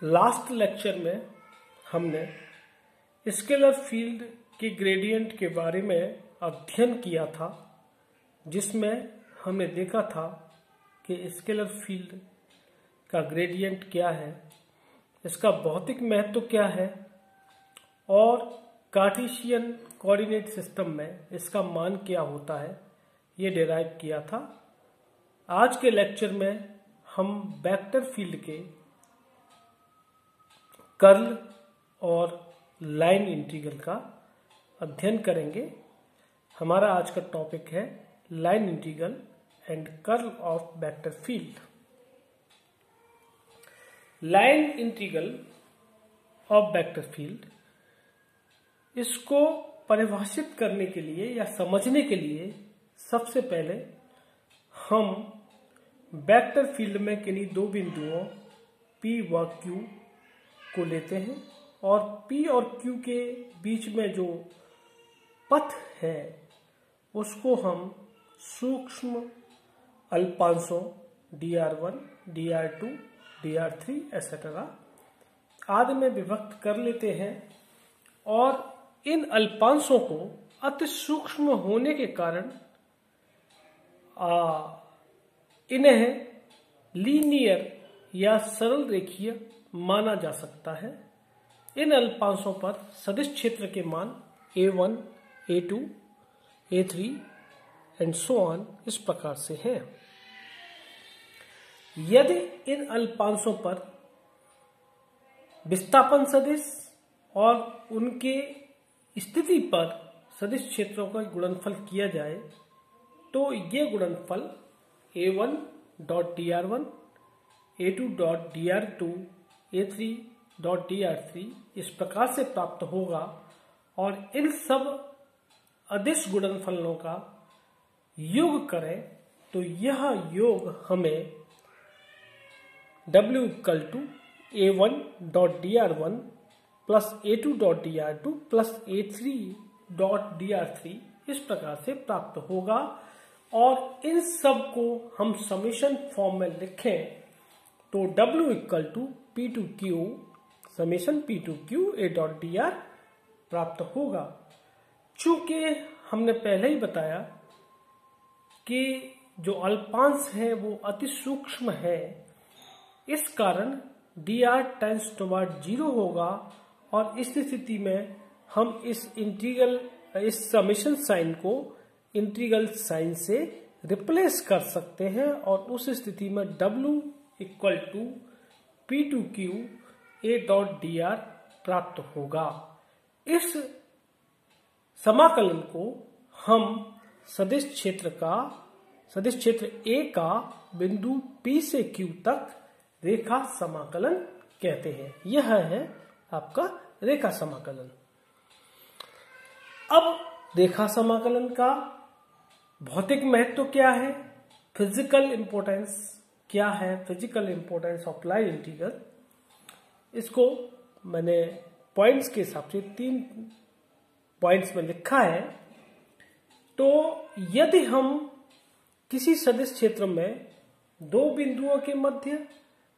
Last lecture में हमने scalar field के ग्रेडियंट के बारे में अध्ययन किया था, जिसमें हमने देखा था कि स्केलर फील्ड का ग्रेडियंट क्या है, इसका भौतिक महत्व क्या है और कार्टेशियन कोऑर्डिनेट सिस्टम में इसका मान क्या होता है, ये डिराइव किया था। आज के लेक्चर में हम वेक्टर फील्ड के कर्ल और लाइन इंटीग्रल का अध्ययन करेंगे। हमारा आज का टॉपिक है line integral and curl of vector field. Line integral of vector field, इसको परिभाषित करने के लिए या समझने के लिए सबसे पहले हम वेक्टर फील्ड में किन्हीं दो बिंदुओं P व Q को लेते हैं और P और Q के बीच में जो पथ है उसको हम सूक्ष्म अल्पांशों dr1, dr2, dr3 etc. आदि में विभक्त कर लेते हैं और इन अल्पांशों को अति सूक्ष्म होने के कारण इन्हें लीनियर या सरल रेखीय माना जा सकता है। इन अल्पांशों पर सदिश क्षेत्र के मान a1, a2, a3 and so on इस प्रकार से हैं। यदि इन अल्पांशों पर विस्थापन सदिश और उनके स्थिति पर सदिश क्षेत्रों का गुणनफल किया जाए तो ये गुणनफल a1.dr1, a2.dr2, a3.dr3 इस प्रकार से प्राप्त होगा और इन सब अदिश गुणनफलों का योग करें तो यह योग हमें W = a1.dr1 plus a2.dr2 plus a3.dr3 इस प्रकार से प्राप्त होगा। और इन सब को हम समेशन फॉर्म में लिखें तो W = P2Q summation P2Q a.dr प्राप्त होगा। चूंकि हमने पहले ही बताया कि जो अल्पांश है वो अति सूक्ष्म है, इस कारण dr टेंड्स टुवर्ड 0 होगा और इस स्थिति में हम इस समेशन साइन को इंटीग्रल साइन से रिप्लेस कर सकते हैं और उस स्थिति में W = P2Q a.dr प्राप्त होगा। इस समाकलन को हम सदिश क्षेत्र A का बिंदु P से Q तक रेखा समाकलन कहते हैं। यह है आपका रेखा समाकलन। अब रेखा समाकलन का भौतिक महत्व क्या है, फिजिकल इंपॉर्टेंस क्या है, physical importance of line integral, इसको मैंने पॉइंट्स के हिसाब से 3 पॉइंट्स में लिखा है। तो यदि हम किसी सदिश क्षेत्र में दो बिंदुओं के मध्य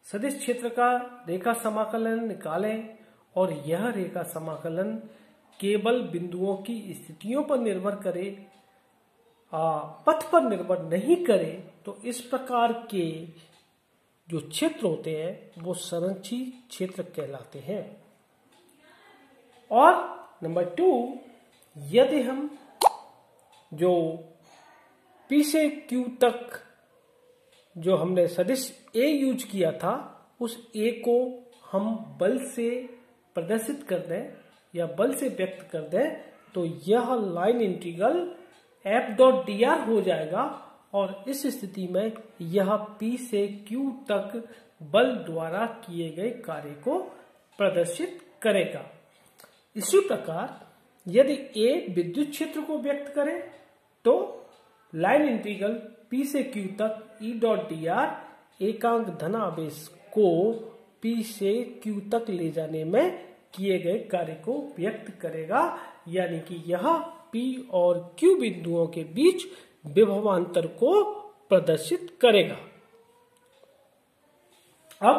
सदिश क्षेत्र का रेखा समाकलन निकालें और यह रेखा समाकलन केवल बिंदुओं की स्थितियों पर निर्भर करे, पथ पर निर्भर नहीं करे, तो इस प्रकार के जो क्षेत्र होते हैं वो संरक्षित क्षेत्र कहलाते हैं। और नंबर 2, यदि हम जो P से Q तक जो हमने सदिश A यूज किया था उस A को हम बल से प्रदर्शित कर दें या बल से व्यक्त कर दें तो यह लाइन इंटीग्रल f.dr हो जाएगा और इस स्थिति में यह P से Q तक बल द्वारा किए गए कार्य को प्रदर्शित करेगा। इसी प्रकार यदि A विद्युत क्षेत्र को व्यक्त करे तो लाइन इंटीग्रल P से Q तक E.dr एकांक धनावेश को P से Q तक ले जाने में किए गए कार्य को व्यक्त करेगा, यानी कि यह P और Q बिंदुओं के बीच विभवांतर को प्रदर्शित करेगा। अब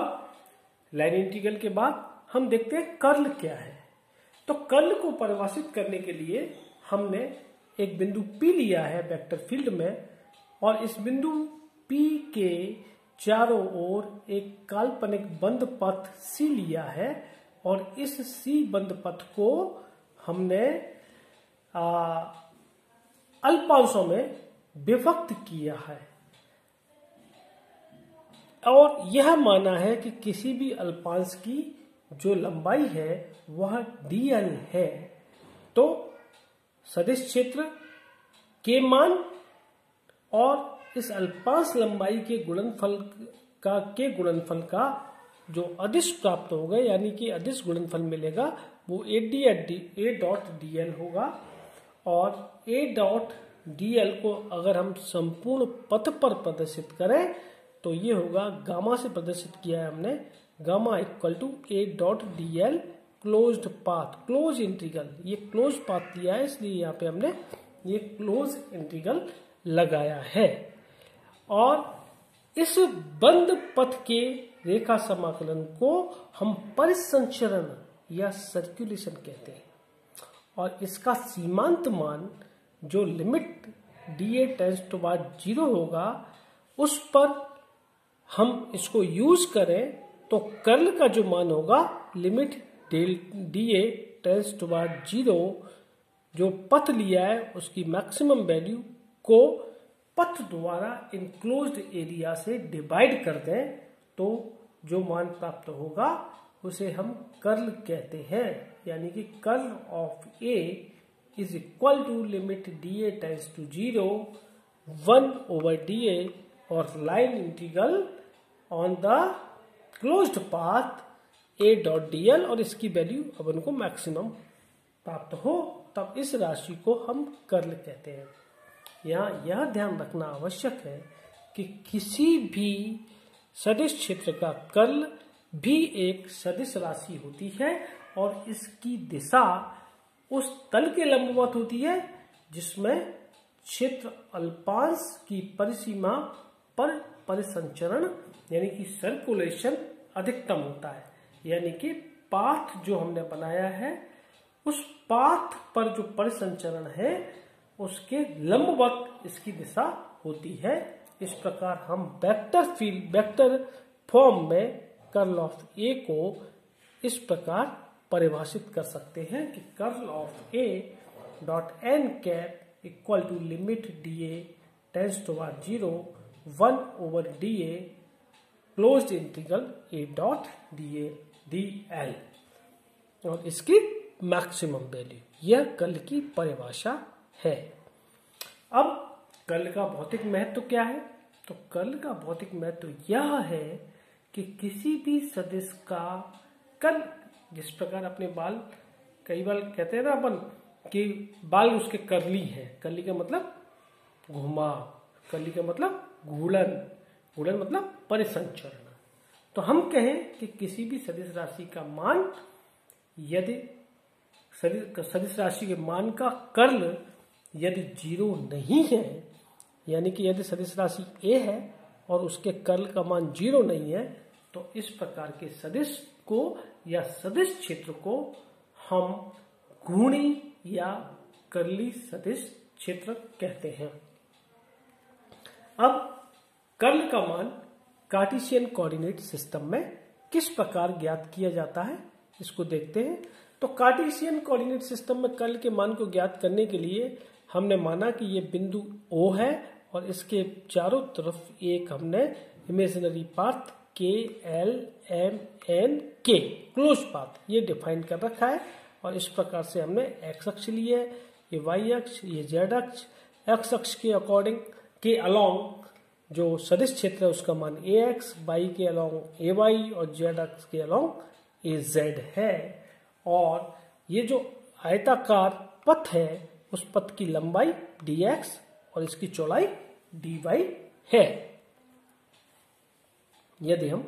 लाइन इंटीग्रल के बाद हम देखते हैं कर्ल क्या है। तो कर्ल को परिभाषित करने के लिए हमने एक बिंदु P लिया है वेक्टर फील्ड में, और इस बिंदु P के चारों ओर एक काल्पनिक बंद पथ C लिया है, और इस C बंद पथ को हमने अल्पांशों में विभक्त किया है, और यह माना है कि किसी भी अल्पांश की जो लंबाई है वह dl है। तो सदिश क्षेत्र के मान और इस अल्पांश लंबाई के गुणनफल का जो अदिश प्राप्त होगा, यानी कि अदिश गुणनफल मिलेगा, वो a डॉट dl होगा। और a डॉट dl को अगर हम संपूर्ण पथ पर प्रदर्शित करें तो ये होगा, गामा से प्रदर्शित किया है हमने, gamma equal to a dot dl closed path, close integral, ये क्लोज पाथ लिया है इसलिए यहाँ पे हमने ये क्लोज इंटीग्रल लगाया है। और इस बंद पथ के रेखा समाकलन को हम परिसंचरण या सर्कुलेशन कहते हैं, और इसका सीमांत मान जो लिमिट dA टेंड्स टुवर्ड 0 होगा, उस पर हम इसको यूज करें तो कर्ल का जो मान होगा लिमिट dA टेंड्स टुवर्ड 0, जो पथ लिया है उसकी मैक्सिमम वैल्यू को पथ द्वारा इनक्लोज्ड एरिया से डिवाइड कर दें तो जो मान प्राप्त होगा उसे हम कर्ल कहते हैं। यानी कि curl of A is equal to limit dA tends to 0 1/dA और line integral on the closed path a dot dl, और इसकी वैल्यू अपन को मैक्सिमम प्राप्त हो तब इस राशि को हम कर्ल कहते हैं। यहाँ यह ध्यान रखना आवश्यक है कि किसी भी सदिश क्षेत्र का कर्ल भी एक सदिश राशि होती है, और इसकी दिशा उस तल के लंबवत होती है जिसमें क्षेत्र अल्पांश की परिसीमा पर परिसंचरण यानी कि सर्कुलेशन अधिकतम होता है। यानी कि पाथ जो हमने बनाया है उस पाथ पर जो परिसंचरण है उसके लंबवत इसकी दिशा होती है। इस प्रकार हम वेक्टर फॉर्म में कर्ल ऑफ A को इस प्रकार परिभाषित कर सकते हैं कि curl of A dot n cap equal to limit dA tends toward 0 1/dA closed integral A dot dl, और इसकी मैक्सिमम वैल्यू, यह कर्ल की परिभाषा है। अब कर्ल का भौतिक महत्व क्या है? तो कर्ल का भौतिक महत्व यह है कि किसी भी सदिश का कर्ल, जिस प्रकार अपने बाल, कई बार कहते हैं ना अपन कि बाल उसके कर्ली हैं, कर्ली का मतलब घुमा, कर्ली का मतलब घूलन, घूलन मतलब परिसंचरण। तो हम कहें कि किसी भी सदिश राशि का मान, यदि सदिश राशि के मान का कर्ल यदि 0 नहीं है, यानी कि यदि सदिश राशि A है और उसके कर्ल का मान 0 नहीं है, तो इस प्रकार के सदिश को या सदिश क्षेत्र को हम घूर्णी या कर्ली सदिश क्षेत्र कहते हैं। अब कर्ल का मान कार्टेशियन कोऑर्डिनेट सिस्टम में किस प्रकार ज्ञात किया जाता है इसको देखते हैं। तो कार्टेशियन कोऑर्डिनेट सिस्टम में कर्ल के मान को ज्ञात करने के लिए हमने माना कि ये बिंदु O है और इसके चारों तरफ एक हमने imaginary path K L M N K close path ये डिफाइन कर रखा है, और इस प्रकार से हमने एक्स अक्ष लिए, ये वाई अक्ष, ये जेड अक्ष, एक्स अक्ष के अकॉर्डिंग के अलोंग जो सदिश क्षेत्र है उसका मान AX, वाई के अलोंग AY और जेड अक्ष के अलोंग AZ है। और ये जो आयताकार पथ है उस पथ की लंबाई dx और इसकी चौड़ाई dy है। यदि हम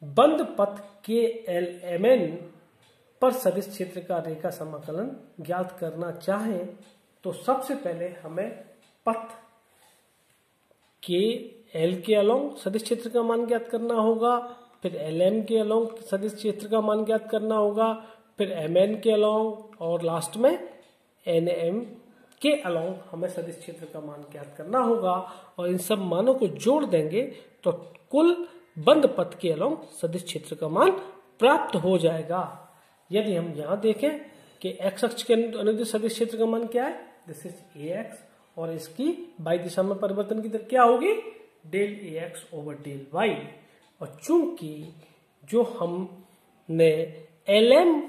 बंद पथ के LMN पर सदिश क्षेत्र का रेखा समाकलन ज्ञात करना चाहें तो सबसे पहले हमें पथ के L के अलोंग सदिश क्षेत्र का मान ज्ञात करना होगा, फिर LM के अलोंग सदिश क्षेत्र का मान ज्ञात करना होगा, फिर MN के अलोंग और लास्ट में NM के अलोंग हमें सदिश क्षेत्र का मान ज्ञात करना होगा और इन सब मानों को जोड़ देंगे तो कुल बंद पथ के अलोंग सदिश क्षेत्र का मान प्राप्त हो जाएगा। यदि हम यहाँ देखें कि x अक्ष के अनुदिश सदिश क्षेत्र का मान क्या है, दिस इज AX और इसकी y दिशा में परिवर्तन की दर क्या होगी, del AX over del Y। और चूंकि जो हमने LM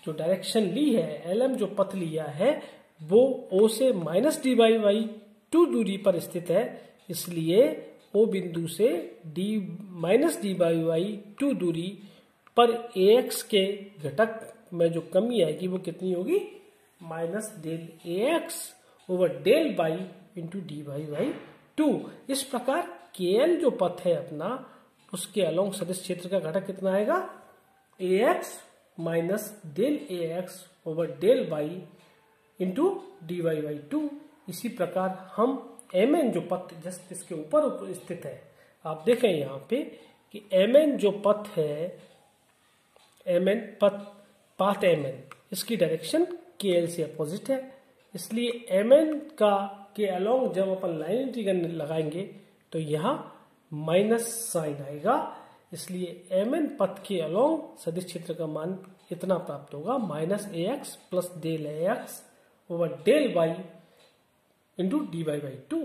जो डायरेक्शन ली है, LM जो पथ लिया है वो O से माइनस डी बाई वाई 2 दूरी पर स्थित है, इसलिए O बिंदु से माइनस डी बाई वाई 2 दूरी पर AX के घटक में जो कमी आएगी वो कितनी होगी, minus del AX over del Y into D by Y 2। इस प्रकार KL जो पथ है अपना, उसके अलोंग सदिश क्षेत्र का घटक कितना आएगा, AX minus del AX over del Y into D Y by 2। इसी प्रकार हम MN जो पथ जस्ट इसके ऊपर स्थित है, आप देखें यहाँ पे कि MN जो पथ है, MN पाथ MN इसकी डायरेक्शन KL से अपोजिट है, इसलिए MN का के अलोंग जब अपन लाइन इंटीग्रल लगाएंगे तो यहाँ माइनस साइन आएगा, इसलिए MN पथ के अलोंग सदिश क्षेत्र का मान इतना प्राप्त होगा, minus AX plus del AX over del Y into D Y by 2।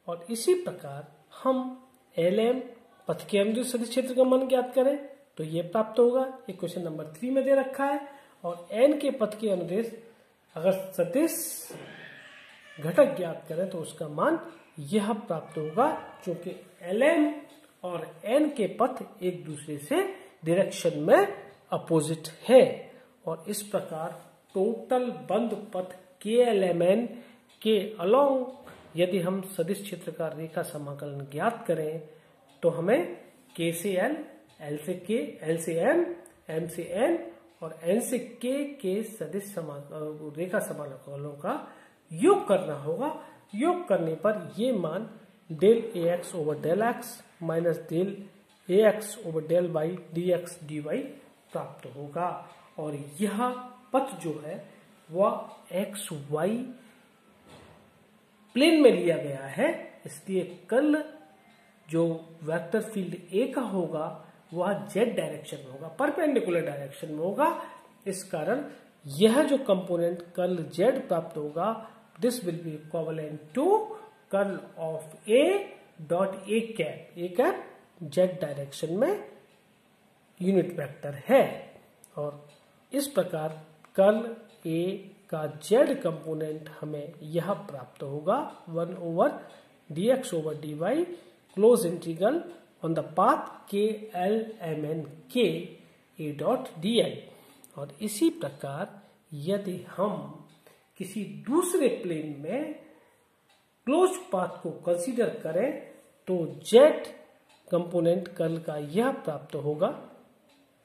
और इसी प्रकार हम LM पथ के अनुदिश सदिश क्षेत्र का मान ज्ञात करें तो ये प्राप्त होगा, ये क्वेश्चन नंबर 3 में दे रखा है। और N के पथ के अनुदिश अगर सदिश घटक ज्ञात करें तो उसका मान यह प्राप्त होगा, क्योंकि LM और N के पथ एक दूसरे से डायरेक्शन में अपोजिट है। और इस प्रकार टोटल बंद पथ KLMN के अलोंग यदि हम सदिश क्षेत्र का रेखा समाकलन ज्ञात करें तो हमें K से L, L से K, L से M, M से N और N से K के सदिश रेखा समाकलनों का योग करना होगा। योग करने पर ये मान del AX over del X minus del AX over del Y dx dy प्राप्त होगा। और यह पथ जो है वह XY प्लेन में लिया गया है, इसलिए कर्ल जो वेक्टर फील्ड A का होगा वह Z डायरेक्शन में होगा, परपेंडिकुलर डायरेक्शन में होगा। इस कारण यह जो कंपोनेंट कर्ल Z प्राप्त होगा, this will be equivalent to curl of A dot A cap Z direction में यूनिट वेक्टर है। और इस प्रकार कर्ल A का Z कंपोनेंट हमें यह प्राप्त होगा 1 over dx over dy close integral on the path KLMN K A dot dl। और इसी प्रकार यदि हम किसी दूसरे प्लेन में क्लोज पाथ को कंसीडर करें तो Z कंपोनेंट कर्ल का यह प्राप्त होगा,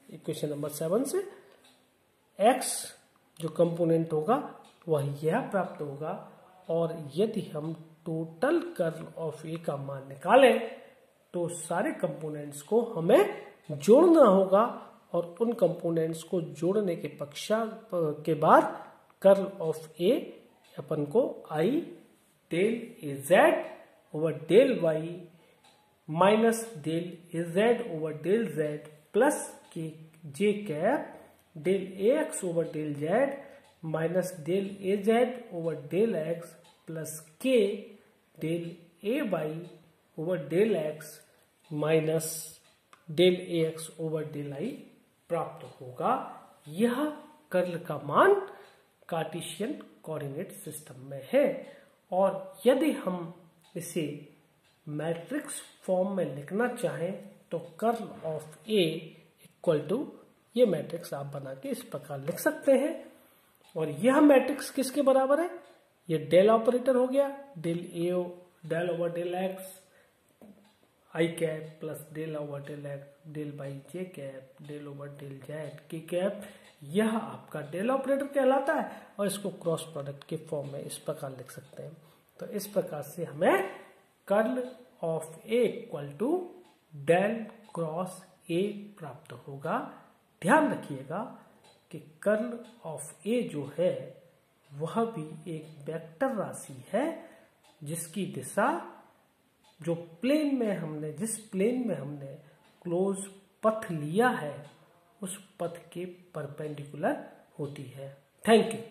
इक्वेशन नंबर 7 से X जो कंपोनेंट होगा वह यह प्राप्त होगा। और यदि हम टोटल कर्ल ऑफ A का मान निकालें तो सारे कंपोनेंट्स को हमें जोड़ना होगा और उन कंपोनेंट्स को जोड़ने के पश्चात के बाद कर्ल ऑफ A अपन को I del AZ over del Y minus del AZ over del Z plus के J cap del AX over del Z minus del AZ over del X plus K del AY over del X minus del AX over del I प्राप्त होगा। यह curl का मान Cartesian coordinate system में है। और यदि हम इसे मैट्रिक्स फॉर्म में लिखना चाहें तो curl of A equal to ये मैट्रिक्स आप बना के इस प्रकार लिख सकते हैं। और यह मैट्रिक्स किसके बराबर है, ये डेल ऑपरेटर हो गया, del over del X I cap plus del over del X del by J cap del over del Z K cap, यह आपका डेल ऑपरेटर कहलाता है। और इसको क्रॉस प्रोडक्ट के फॉर्म में इस प्रकार लिख सकते हैं। तो इस प्रकार से हमें curl of A equal to del cross A प्राप्त होगा। ध्यान रखिएगा कि कर्ल ऑफ ए जो है वह भी एक वेक्टर राशि है जिसकी दिशा जो प्लेन में हमने जिस प्लेन में हमने क्लोज पथ लिया है उस पथ के परपेंडिकुलर होती है। Thank you.